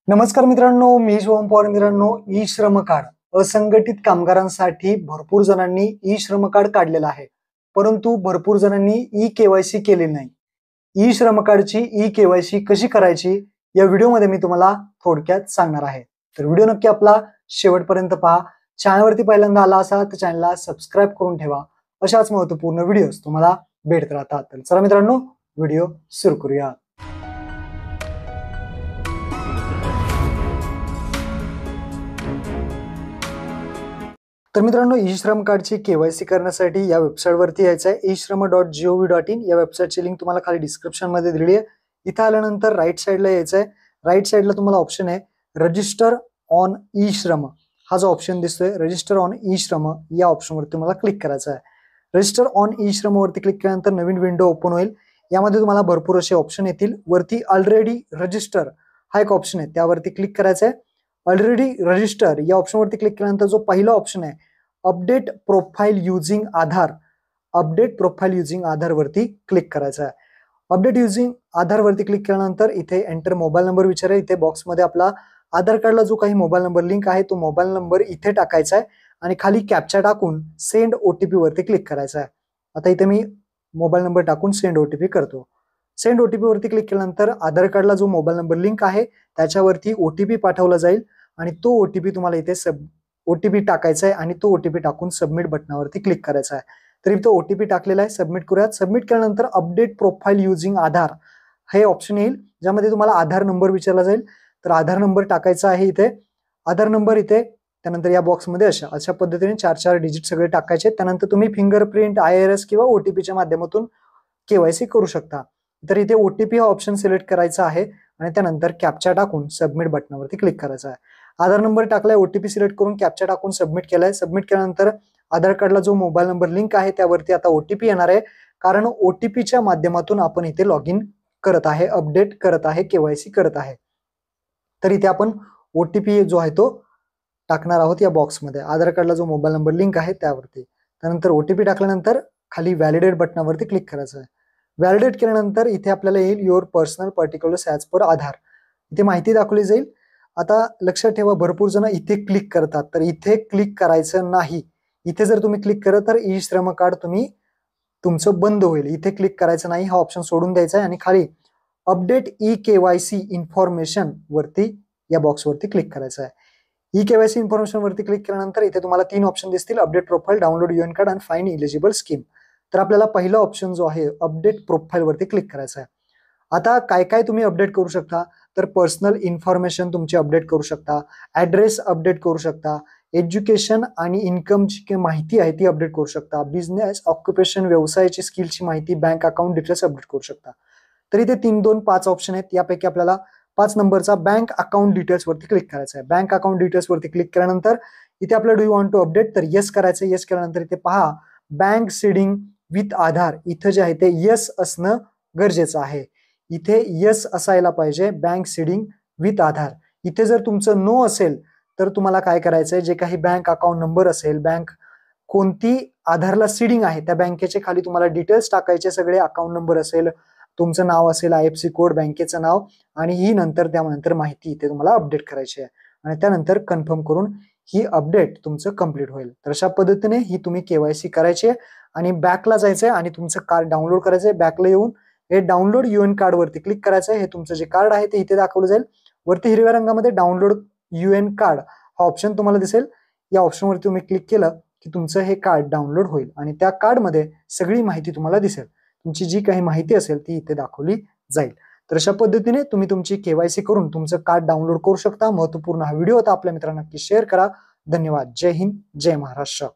नमस्कार मित्रांनो, मी शिवम पवार. मित्रांनो, ई श्रम कार्ड असंघटित कामगारांसाठी भरपूर जणांनी ई श्रम कार्ड काढलेलं आहे, परंतु भरपूर जणांनी ई केवायसी केलेली नाही. ई श्रम कार्डची ई केवायसी कशी करायची या व्हिडिओमध्ये मी तुम्हाला थोडक्यात सांगणार आहे. तर व्हिडिओ नक्की आपला शेवटपर्यंत पहा. चॅनलवरती पहिल्यांदा आला असाल तर चॅनलला सबस्क्राईब करून ठेवा. अशाच महत्त्वपूर्ण व्हिडिओज तुम्हाला भेटत राहतात. तर चला मित्रांनो, व्हिडिओ सुरू करूया. तर मित्रांनो, ई श्रम कार्डची केवायसी करण्यासाठी या वेबसाईटवरती यायचं आहे. eShram.gov.in या वेबसाईटची लिंक तुम्हाला खाली डिस्क्रिप्शनमध्ये दिलेली आहे. इथं आल्यानंतर राईट साईडला यायचं आहे. राईट साईडला तुम्हाला ऑप्शन आहे रजिस्टर ऑन ई श्रम. हा जो ऑप्शन दिसतोय रजिस्टर ऑन ई श्रम या ऑप्शनवरती तुम्हाला क्लिक करायचं आहे. रजिस्टर ऑन ई श्रम वरती क्लिक केल्यानंतर नवीन विंडो ओपन होईल. यामध्ये तुम्हाला भरपूर असे ऑप्शन येतील. वरती ऑलरेडी रजिस्टर हा एक ऑप्शन आहे, त्यावरती क्लिक करायचं आहे. ऑलरेडी रजिस्टर या ऑप्शनवरती क्लिक केल्यानंतर जो पहिला ऑप्शन आहे अपडेट प्रोफाईल युझिंग आधार, अपडेट प्रोफाईल युझिंग आधार वरती क्लिक करायचं आहे. अपडेट युझिंग आधार वरती क्लिक केल्यानंतर इथे एंटर मोबाईल नंबर विचारेल. इथे बॉक्समध्ये आपला आधार कार्डला जो काही मोबाईल नंबर लिंक आहे तो मोबाईल नंबर इथे टाकायचा आहे आणि खाली कॅप्चा टाकून सेंड ओटीपी वरती क्लिक करायचं आहे. आता इथे मी मोबाईल नंबर टाकून सेंड ओटीपी करतो. सेंड ओटीपी वरती क्लिक केल्यानंतर आधार कार्डला जो मोबाईल नंबर लिंक आहे त्याच्यावरती ओटीपी पाठवला जाईल आणि तो ओटीपी तुम्हाला इथे ओटीपी टाकायचा आहे आणि तो ओटीपी टाकून सबमिट बटनावरती क्लिक करायचा आहे. तर इथं ओटीपी टाकलेला आहे, सबमिट करूयात. सबमिट केल्यानंतर अपडेट प्रोफाईल युझिंग आधार हे ऑप्शन येईल, ज्यामध्ये तुम्हाला आधार नंबर विचारला जाईल. तर आधार नंबर टाकायचा आहे इथे. आधार नंबर इथे त्यानंतर या बॉक्समध्ये अशा पद्धतीने 4 डिजिट सगळे टाकायचे. त्यानंतर तुम्ही फिंगरप्रिंट, IRS किंवा ओटीपीच्या माध्यमातून केवायसी करू शकता. तर इथे ओटीपी हा ऑप्शन सिलेक्ट करायचा आहे आणि त्यानंतर कॅप्चा टाकून सबमिट बटनावरती क्लिक करायचा आहे. आधार नंबर टाकलाय, ओटीपी सिलेक्ट करून कॅप्चा टाकून सबमिट केलाय. सबमिट केल्यानंतर आधार कार्डला जो मोबाईल नंबर लिंक आहे त्यावरती आता ओटीपी येणार आहे, कारण ओटीपीच्या माध्यमातून आपण इथे लॉग इन करत आहे, अपडेट करत आहे, केवायसी करत आहे. तर इथे आपण ओटीपी जो आहे तो टाकणार आहोत या बॉक्समध्ये. आधार कार्डला जो मोबाईल नंबर लिंक आहे त्यावरती. त्यानंतर ओटीपी टाकल्यानंतर खाली व्हॅलिडेट बटनावरती क्लिक करायचं आहे. व्हॅलिडेट केल्यानंतर इथे आपल्याला येईल your personal particulars as per Aadhaar. इथे माहिती दाखवली जाईल. आता लक्षात ठेवा, भरपूर जण इथे क्लिक करतात, तर इथे क्लिक करायचं नाही. इथे जर तुम्ही क्लिक करत तर ई श्रम कार्ड तुमचं बंद होईल. इथे क्लिक करायचं नाही, हा ऑप्शन सोडून द्यायचा आहे आणि खाली अपडेट ई केवायसी इन्फॉर्मेशन वरती या बॉक्सवरती क्लिक करायचं आहे. ई केवायसी इन्फॉर्मेशन वरती क्लिक केल्यानंतर इथे तुम्हाला 3 ऑप्शन दिसतील, update profile, download UN card आणि फाइंड इलिजिबल स्कीम. तर आपल्याला पहिला ऑप्शन जो आहे अपडेट प्रोफाईल वरती क्लिक करायचा आहे. आता काय काय तुम्ही अपडेट करू शकता, तर पर्सनल इन्फॉर्मेशन तुमची अपडेट करू शकता, ऍड्रेस अपडेट करू शकता, एज्युकेशन आणि इन्कमची माहिती आहे ती अपडेट करू शकता, बिझनेस, ऑक्युपेशन, व्यवसायाची स्किलची माहिती, बँक अकाउंट डिटेल्स अपडेट करू शकता. तर इथे 3, 2, 5 ऑप्शन आहेत. यापैकी आपल्याला 5 नंबरचा बँक अकाउंट डिटेल्स वरती क्लिक करायचा आहे. बँक अकाउंट डिटेल्स वरती क्लिक केल्यानंतर इथे आपल्याला do you want to update, तर येस करायचं. येस केल्यानंतर इथे पहा बँक सीडिंग विथ आधार, इथं जे आहे ते येस असणं गरजेचं आहे. इथे येस असायला पाहिजे, बँक सीडिंग विथ आधार. इथे जर तुमचं नो असेल तर तुम्हाला काय करायचंय, जे काही बँक अकाउंट नंबर असेल, बँक कोणती आधारला सीडिंग आहे त्या बँकेचे खाली तुम्हाला डिटेल्स टाकायचे, सगळे अकाउंट नंबर असेल, तुमचं नाव असेल, IFSC कोड, बँकेचं नाव आणि ही त्यानंतर माहिती इथे तुम्हाला अपडेट करायची आहे आणि त्यानंतर कन्फर्म करून ही अपडेट तुमचं कंप्लीट होईल. तर अशा पद्धतीने ही तुम्ही केवायसी करायची आहे आणि बॅकला जायचंय आणि तुमचं कार्ड डाउनलोड करायचंय. बॅकला येऊन हे डाउनलोड यूएन कार्ड वरती क्लिक करायचं आहे. हे तुमचं जे कार्ड आहे ते इथे दाखवलं जाईल. वरती हिरव्या रंगामध्ये डाउनलोड यूएन कार्ड हा ऑप्शन तुम्हाला दिसेल. या ऑप्शन वरती तुम्ही क्लिक केलं की तुमचं हे कार्ड डाउनलोड होईल आणि त्या कार्डमध्ये सगळी माहिती तुम्हाला दिसेल. तुमची जी काही माहिती असेल ती इथे दाखवली जाईल. तर अशा पद्धतीने तुम्ही तुमची केवायसी करून तुमचं कार्ड डाउनलोड करू शकता. महत्त्वपूर्ण हा व्हिडिओ होता. आपल्या मित्रांना नक्की शेअर करा. धन्यवाद. जय हिंद, जय महाराष्ट्र.